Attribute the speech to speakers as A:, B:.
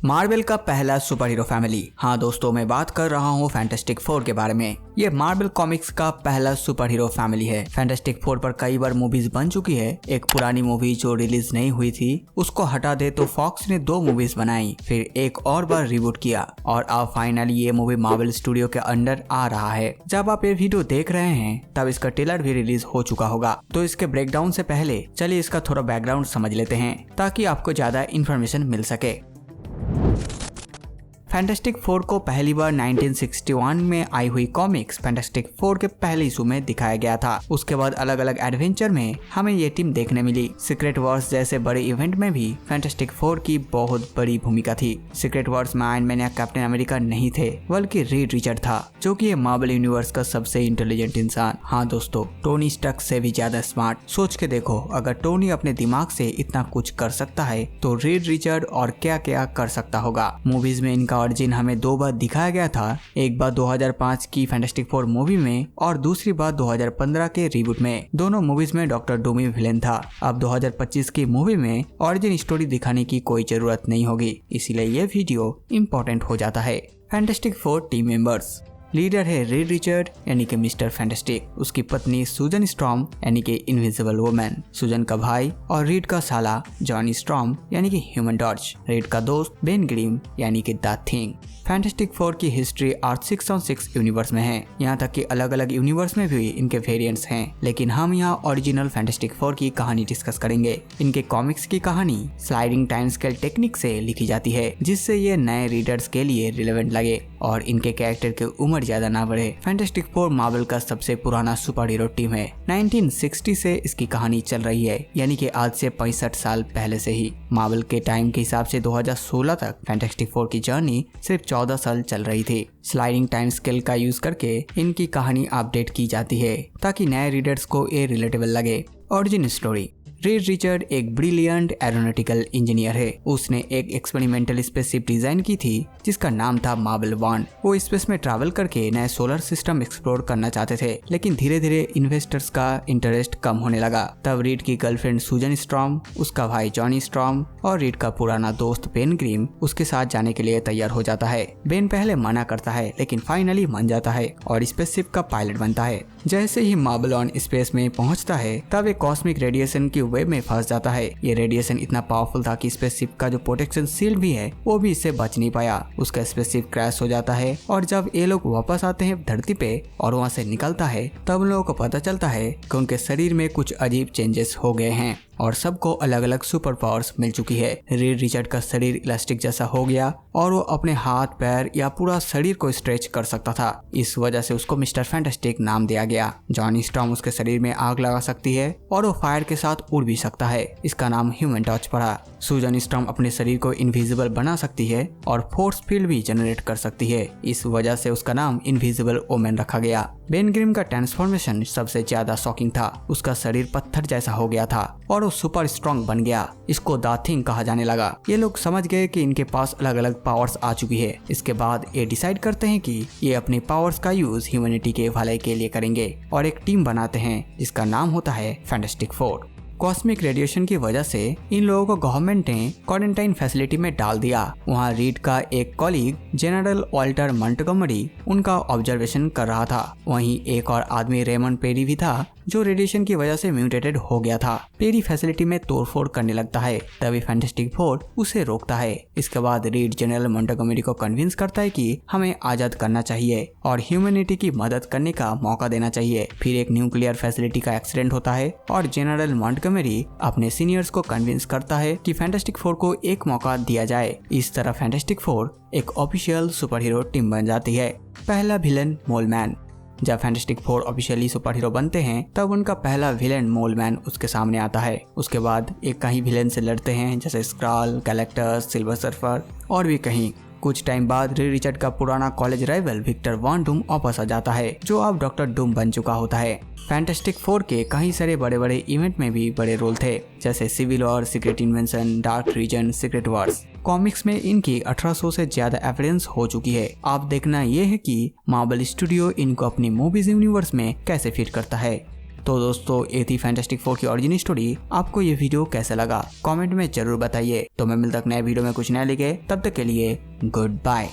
A: Marvel का पहला super hero family. हाँ दोस्तों, मैं बात कर रहा हूँ फैंटास्टिक फोर के बारे में। ये मार्वल कॉमिक्स का पहला सुपर हीरो फैमिली है। फैंटास्टिक फोर पर कई बार मूवीज बन चुकी है। एक पुरानी मूवी जो रिलीज नहीं हुई थी उसको हटा दे तो फॉक्स ने 2 मूवीज बनाई, फिर एक और बार रिबूट किया और अब फाइनली ये मूवी मार्वल स्टूडियो के अंडर आ रहा है। जब आप ये वीडियो देख रहे हैं तब इसका ट्रेलर भी रिलीज हो चुका होगा। तो इसके ब्रेकडाउन से पहले चलिए इसका थोड़ा बैकग्राउंड समझ लेते हैं ताकि आपको ज्यादा इन्फॉर्मेशन मिल सके। फैंटास्टिक फोर को पहली बार 1961 में आई हुई कॉमिक्स फैंटास्टिक फोर के पहले इशू में दिखाया गया था। उसके बाद अलग अलग एडवेंचर में हमें ये टीम देखने मिली। सीक्रेट वॉर्स जैसे बड़े इवेंट में भी फैंटास्टिक फोर की बहुत बड़ी भूमिका थी। सीक्रेट वॉर्स में आयरन मैन या कैप्टन अमेरिका नहीं थे, बल्कि रीड रिचर्ड था, जो कि ये मार्वल यूनिवर्स का सबसे इंटेलिजेंट इंसान। हाँ दोस्तों, टोनी स्टार्क से भी ज्यादा स्मार्ट। सोच के देखो, अगर टोनी अपने दिमाग से इतना कुछ कर सकता है तो रीड रिचर्ड और क्या क्या कर सकता होगा। मूवीज में इनका ऑरिजिन हमें 2 बार दिखाया गया था। एक बार 2005 की फैंटास्टिक फोर मूवी में और दूसरी बार 2015 के रिबूट में। दोनों मूवीज में डॉक्टर डूम ही विलेन था। अब 2025 की मूवी में ऑरिजिन स्टोरी दिखाने की कोई जरूरत नहीं होगी, इसीलिए ये वीडियो इम्पोर्टेंट हो जाता है। Fantastic four team members. Leader है रीड रिचर्ड यानी कि मिस्टर फैंटास्टिक, उसकी पत्नी सुजन स्ट्रॉम यानी कि इनविजिबल वुमन, सुजन का भाई और रीड का साला जॉनी स्ट्रॉम यानी कि ह्यूमन टॉर्च, रीड का दोस्त बेन ग्रिम यानी कि द थिंग। फैंटास्टिक फोर की हिस्ट्री अर्थ 616 यूनिवर्स में है। यहाँ तक कि अलग अलग यूनिवर्स में भी इनके वेरिएंट्स हैं, लेकिन हम यहाँ ओरिजिनल फैंटास्टिक फोर की कहानी डिस्कस करेंगे। इनके कॉमिक्स की कहानी स्लाइडिंग टाइम स्केल टेक्निक से लिखी जाती है, जिससे ये नए रीडर्स के लिए रिलेवेंट लगे और इनके कैरेक्टर की उम्र ज्यादा ना बढ़े। फैंटास्टिक फोर मार्वल का सबसे पुराना सुपर हीरो टीम है। 1960 से इसकी कहानी चल रही है, यानी कि आज से 65 साल पहले से ही। मार्वल के टाइम के हिसाब से 2016 तक फैंटास्टिक फोर की जर्नी सिर्फ 14 साल चल रही थी। स्लाइडिंग टाइम स्केल का यूज करके इनकी कहानी अपडेट की जाती है ताकि नए रीडर्स को ये रिलेटेबल लगे। Origin story. रीड रिचर्ड एक ब्रिलियंट एरोनॉटिकल इंजीनियर है। उसने एक एक्सपेरिमेंटल स्पेसशिप डिजाइन की थी जिसका नाम था मार्वल 1। वो स्पेस में ट्रैवल करके नए सोलर सिस्टम एक्सप्लोर करना चाहते थे, लेकिन धीरे धीरे इन्वेस्टर्स का इंटरेस्ट कम होने लगा। तब रीड की गर्लफ्रेंड सुजन स्ट्रॉम, उसका भाई जॉनी स्ट्रॉम और रीड का पुराना दोस्त बेन ग्रिम उसके साथ जाने के लिए तैयार हो जाता है। बेन पहले मना करता है, लेकिन फाइनली मान जाता है और स्पेसशिप का पायलट बनता है। जैसे ही मार्वल ऑन स्पेस में पहुंचता है तब एक कॉस्मिक रेडिएशन की वेब में फंस जाता है। ये रेडिएशन इतना पावरफुल था कि स्पेसशिप का जो प्रोटेक्शन शील्ड भी है वो भी इससे बच नहीं पाया। उसका स्पेसशिप क्रैश हो जाता है और जब ये लोग वापस आते हैं धरती पे और वहाँ से निकलता है तब उन लोगों को पता चलता है कि उनके शरीर में कुछ अजीब चेंजेस हो गए हैं और सबको अलग अलग सुपर पावर्स मिल चुकी है। रीड रिचर्ड का शरीर इलास्टिक जैसा हो गया और वो अपने हाथ पैर या पूरा शरीर को स्ट्रेच कर सकता था। इस वजह से उसको मिस्टर फैंटास्टिक नाम दिया गया। जॉनी स्टॉर्म उसके शरीर में आग लगा सकती है और वो फायर के साथ उड़ भी सकता है। इसका नाम ह्यूमन टॉर्च पड़ा। सुजन स्टॉर्म अपने शरीर को इनविजिबल बना सकती है और फोर्स फील्ड भी जनरेट कर सकती है। इस वजह से उसका नाम इनविजिबल वुमन रखा गया। बेन ग्रिम का ट्रांसफॉर्मेशन सबसे ज्यादा शॉकिंग था। उसका शरीर पत्थर जैसा हो गया था और वो सुपर स्ट्रॉन्ग बन गया। इसको द थिंग कहा जाने लगा। ये लोग समझ गए कि इनके पास अलग अलग पावर्स आ चुकी है। इसके बाद ये डिसाइड करते हैं कि ये अपनी पावर्स का यूज ह्यूमैनिटी के भलाई के लिए करेंगे और एक टीम बनाते हैं जिसका नाम होता है फैंटास्टिक फोर। कॉस्मिक रेडिएशन की वजह से इन लोगों को गवर्नमेंट ने क्वारंटाइन फैसिलिटी में डाल दिया। वहाँ रीड का एक कॉलीग जनरल वाल्टर मंटगोमरी उनका ऑब्जर्वेशन कर रहा था। वहीं एक और आदमी रेमंड पेरी भी था जो रेडिएशन की वजह से म्यूटेटेड हो गया था। पेरी फैसिलिटी में तोड़फोड़ करने लगता है, तभी फैंटास्टिक फोर उसे रोकता है। इसके बाद रीड जनरल मंटगोमरी को कन्विंस करता है कि हमें आजाद करना चाहिए और ह्यूमैनिटी की मदद करने का मौका देना चाहिए। फिर एक न्यूक्लियर फैसिलिटी का एक्सीडेंट होता है और जनरल मंटगोमरी अपने सीनियर्स को कन्विंस करता है कि फैंटास्टिक फोर को एक मौका दिया जाए। इस तरह फैंटास्टिक फोर एक ऑफिशियल सुपर हीरो टीम बन जाती है। पहला विलन मोलमैन। जब fantastic four officially super hero बनते हैं तब उनका पहला विलेन मोलमैन उसके सामने आता है। उसके बाद एक कहीं विलेन से लड़ते हैं जैसे स्क्रॉल, गैलेक्टस, सिल्वर सर्फर और भी कहीं। कुछ टाइम बाद रीड रिचर्ड का पुराना college rival Victor von Doom वापस आ जाता है, जो अब डॉक्टर डूम बन चुका होता है। फैंटास्टिक फोर के कई सारे बड़े बड़े इवेंट में भी बड़े रोल थे, जैसे civil war, secret invention, dark reign, secret wars. Comics में इनकी 1800 से ज्यादा एविडेंस हो चुकी है। आप देखना ये है कि मार्वल स्टूडियो इनको अपनी मूवीज यूनिवर्स में कैसे फिट करता है। तो दोस्तों ये थी फैंटास्टिक फोर की ओरिजिन स्टोरी। आपको ये वीडियो कैसा लगा कमेंट में जरूर बताइए। तो मैं मिलता नए वीडियो में कुछ नया लेके, तब तक के लिए गुड बाय।